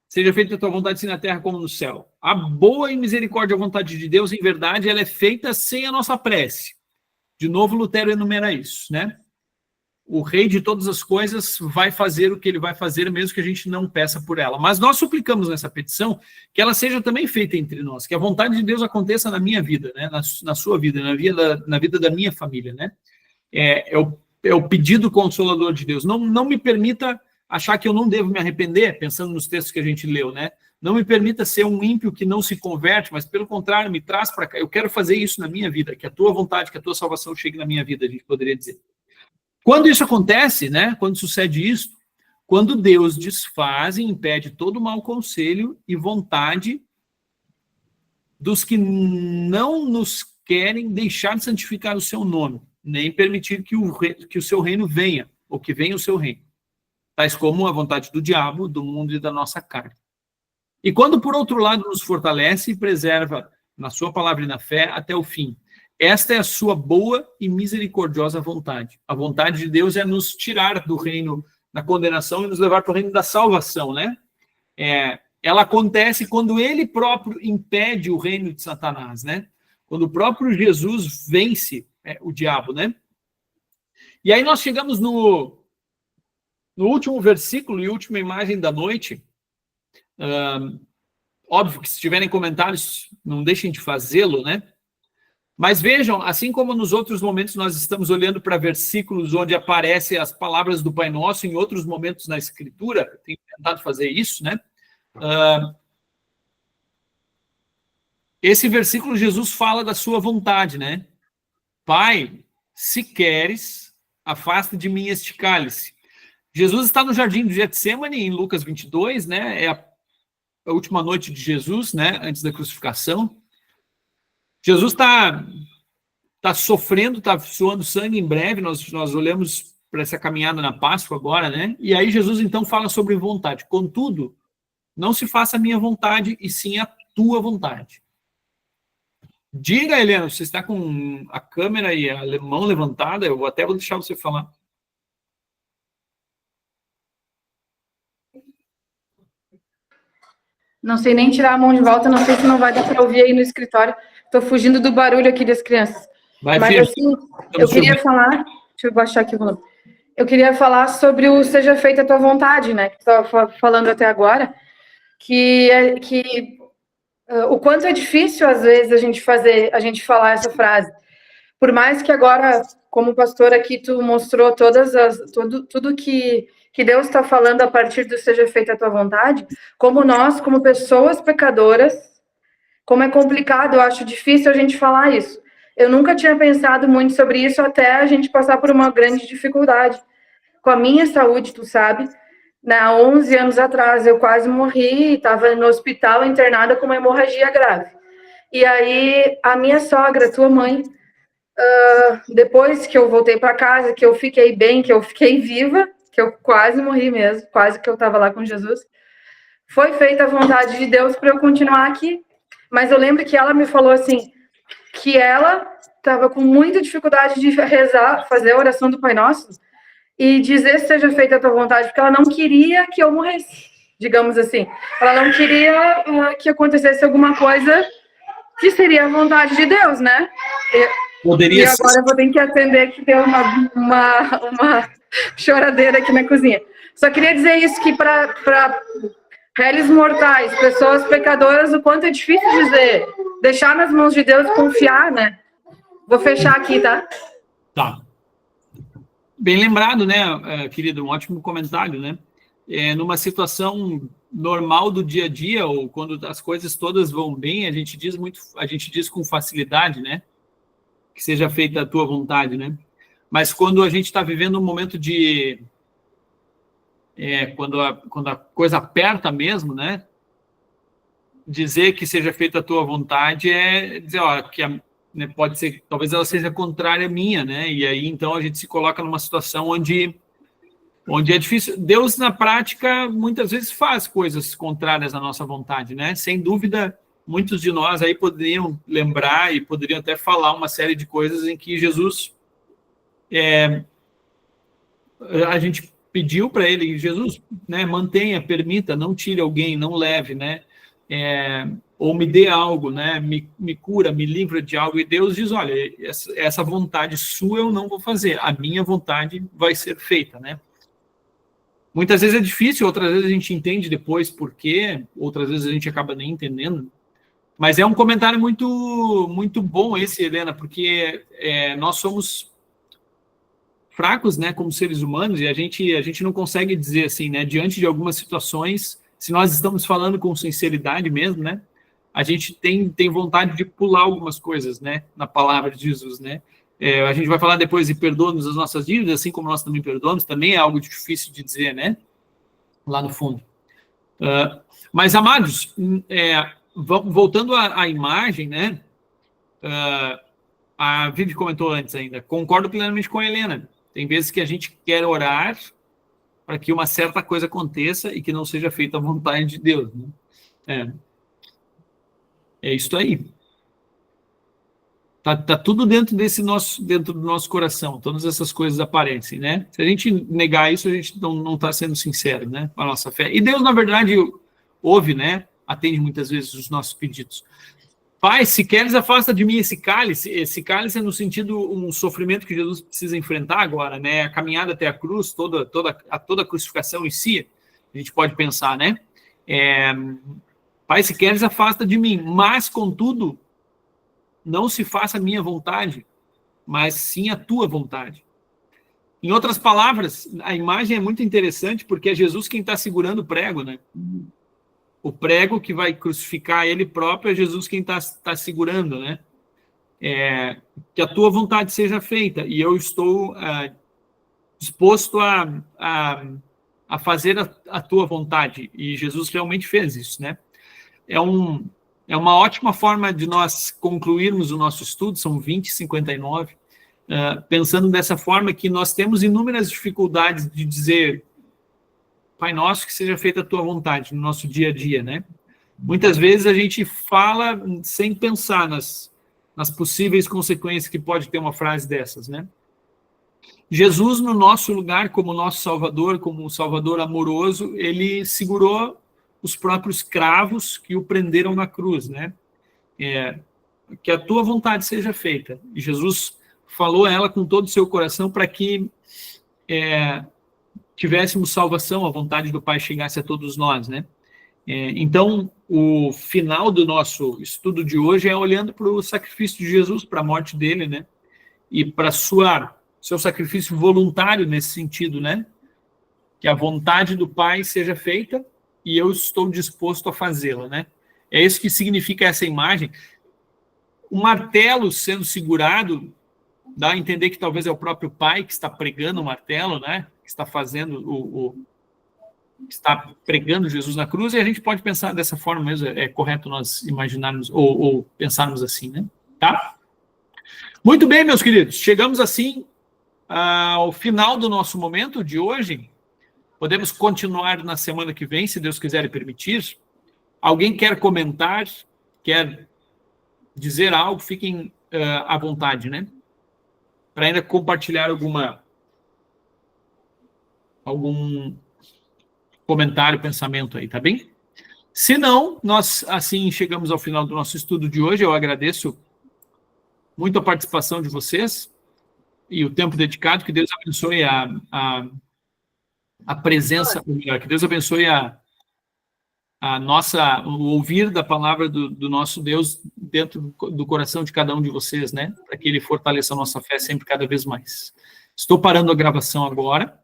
Seja feita a tua vontade, assim na terra como no céu. A boa e misericórdia vontade de Deus, em verdade, ela é feita sem a nossa prece. De novo, Lutero enumera isso, né? O rei de todas as coisas vai fazer o que ele vai fazer, mesmo que a gente não peça por ela. Mas nós suplicamos nessa petição que ela seja também feita entre nós, que a vontade de Deus aconteça na minha vida, né? Na sua vida, na vida da minha família, né? É o pedido consolador de Deus. Não me permita achar que eu não devo me arrepender, pensando nos textos que a gente leu, né? Não me permita ser um ímpio que não se converte, mas pelo contrário, me traz para cá. Eu quero fazer isso na minha vida, que a tua vontade, que a tua salvação chegue na minha vida, a gente poderia dizer. Quando isso acontece, né, quando sucede isso, quando Deus desfaz e impede todo mau conselho e vontade dos que não nos querem deixar de santificar o seu nome, nem permitir que o seu reino venha, ou que venha o seu reino, tais como a vontade do diabo, do mundo e da nossa carne. E quando, por outro lado, nos fortalece e preserva na sua palavra e na fé até o fim. Esta é a sua boa e misericordiosa vontade. A vontade de Deus é nos tirar do reino da condenação e nos levar para o reino da salvação, né? Ela acontece quando ele próprio impede o reino de Satanás, né? Quando o próprio Jesus vence o diabo, né? E aí nós chegamos no último versículo e última imagem da noite. Óbvio que se tiverem comentários, não deixem de fazê-lo, né? Mas vejam, assim como nos outros momentos nós estamos olhando para versículos onde aparecem as palavras do Pai Nosso, em outros momentos na Escritura, tenho tentado fazer isso, né? Esse versículo, Jesus fala da sua vontade, né? Pai, se queres, afasta de mim este cálice. Jesus está no jardim do Getsêmani, em Lucas 22, né? É a última noite de Jesus, né? Antes da crucificação. Jesus está sofrendo, está suando sangue em breve, nós olhamos para essa caminhada na Páscoa agora, né? E aí Jesus então fala sobre vontade. Contudo, não se faça a minha vontade, e sim a tua vontade. Diga, Helena, você está com a câmera e a mão levantada, eu até vou deixar você falar. Não sei nem tirar a mão de volta, não sei se não vai dar para ouvir aí no escritório. Estou fugindo do barulho aqui das crianças. Mas assim, eu queria falar... Deixa eu baixar aqui o volume. Eu queria falar sobre o Seja Feita a Tua Vontade, né? Que estava falando até agora, o quanto é difícil, às vezes, a gente falar essa frase. Por mais que agora, como pastor aqui, tu mostrou tudo que Deus está falando a partir do Seja Feita a Tua Vontade, como nós, como pessoas pecadoras, como é complicado, eu acho difícil a gente falar isso. Eu nunca tinha pensado muito sobre isso até a gente passar por uma grande dificuldade. Com a minha saúde, tu sabe, há 11 anos atrás eu quase morri, estava no hospital internada com uma hemorragia grave. E aí a minha sogra, tua mãe, depois que eu voltei para casa, que eu fiquei bem, que eu fiquei viva, que eu quase morri mesmo, quase que eu estava lá com Jesus, foi feita a vontade de Deus para eu continuar aqui. Mas eu lembro que ela me falou assim, que ela estava com muita dificuldade de rezar, fazer a oração do Pai Nosso e dizer seja feita a tua vontade, porque ela não queria que eu morresse, digamos assim. Ela não queria que acontecesse alguma coisa que seria a vontade de Deus, né? E agora eu vou ter que atender que deu uma choradeira aqui na cozinha. Só queria dizer isso, que para réis mortais, pessoas pecadoras, o quanto é difícil dizer, deixar nas mãos de Deus e confiar, né? Vou fechar aqui, tá? Tá. Bem lembrado, né, querido? Um ótimo comentário, né? Numa situação normal do dia a dia, ou quando as coisas todas vão bem, a gente diz com facilidade, né? Que seja feita a tua vontade, né? Mas quando a gente está vivendo um momento de... quando a coisa aperta mesmo, né? Dizer que seja feita a tua vontade é dizer, né, pode ser, talvez ela seja contrária à minha, né? E aí, então, a gente se coloca numa situação onde é difícil. Deus, na prática, muitas vezes faz coisas contrárias à nossa vontade, né? Sem dúvida, muitos de nós aí poderiam lembrar e poderiam até falar uma série de coisas em que Jesus, a gente pediu para ele, Jesus, né, mantenha, permita, não tire alguém, não leve, né? Ou me dê algo, né? Me cura, me livra de algo. E Deus diz, olha, essa vontade sua eu não vou fazer, a minha vontade vai ser feita, né? Muitas vezes é difícil, outras vezes a gente entende depois por quê, outras vezes a gente acaba nem entendendo. Mas é um comentário muito, muito bom esse, Helena, porque nós somos fracos, né, como seres humanos, e a gente não consegue dizer assim, né, diante de algumas situações, se nós estamos falando com sinceridade mesmo, né, a gente tem vontade de pular algumas coisas, né, na palavra de Jesus, né. A gente vai falar depois de perdoa-nos as nossas dívidas, assim como nós também perdoamos, também é algo difícil de dizer, né, lá no fundo. Mas, amados, voltando à imagem, né, a Vivi comentou antes ainda, concordo plenamente com a Helena, tem vezes que a gente quer orar para que uma certa coisa aconteça e que não seja feita a vontade de Deus, né? É isso aí. Tá tudo dentro do nosso coração, todas essas coisas aparecem, né? Se a gente negar isso, a gente não está sendo sincero, né, com a nossa fé. E Deus, na verdade, ouve, né? Atende muitas vezes os nossos pedidos. Pai, se queres, afasta de mim esse cálice. Esse cálice é no sentido um sofrimento que Jesus precisa enfrentar agora, né? A caminhada até a cruz, toda a crucificação em si, a gente pode pensar, né? Pai, se queres, afasta de mim. Mas, contudo, não se faça a minha vontade, mas sim a tua vontade. Em outras palavras, a imagem é muito interessante porque é Jesus quem está segurando o prego, né? O prego que vai crucificar ele próprio é Jesus quem está segurando, né? Que a tua vontade seja feita, e eu estou disposto a fazer a tua vontade, e Jesus realmente fez isso, né? É uma ótima forma de nós concluirmos o nosso estudo, são 20h59, pensando dessa forma que nós temos inúmeras dificuldades de dizer Pai nosso, que seja feita a tua vontade no nosso dia a dia, né? Muitas vezes a gente fala sem pensar nas possíveis consequências que pode ter uma frase dessas, né? Jesus, no nosso lugar, como nosso Salvador, como um Salvador amoroso, ele segurou os próprios cravos que o prenderam na cruz, né? Que a tua vontade seja feita. E Jesus falou a ela com todo o seu coração para que tivéssemos salvação, a vontade do Pai chegasse a todos nós, né? Então, o final do nosso estudo de hoje é olhando para o sacrifício de Jesus, para a morte dele, né? E para seu sacrifício voluntário nesse sentido, né? Que a vontade do Pai seja feita e eu estou disposto a fazê-la, né? É isso que significa essa imagem. O martelo sendo segurado dá a entender que talvez é o próprio Pai que está pregando o martelo, né? Que está fazendo que está pregando Jesus na cruz, e a gente pode pensar dessa forma mesmo, é correto nós imaginarmos ou pensarmos assim, né? Tá? Muito bem, meus queridos, chegamos assim ao final do nosso momento de hoje. Podemos continuar na semana que vem, se Deus quiser e permitir. Alguém quer comentar, quer dizer algo, fiquem à vontade, né? Para ainda compartilhar algum comentário, pensamento aí, tá bem? Se não, nós assim chegamos ao final do nosso estudo de hoje. Eu agradeço muito a participação de vocês e o tempo dedicado. Que Deus abençoe a presença, que Deus abençoe o ouvir da palavra do nosso Deus dentro do coração de cada um de vocês, né? Para que Ele fortaleça a nossa fé sempre cada vez mais. Estou parando a gravação agora.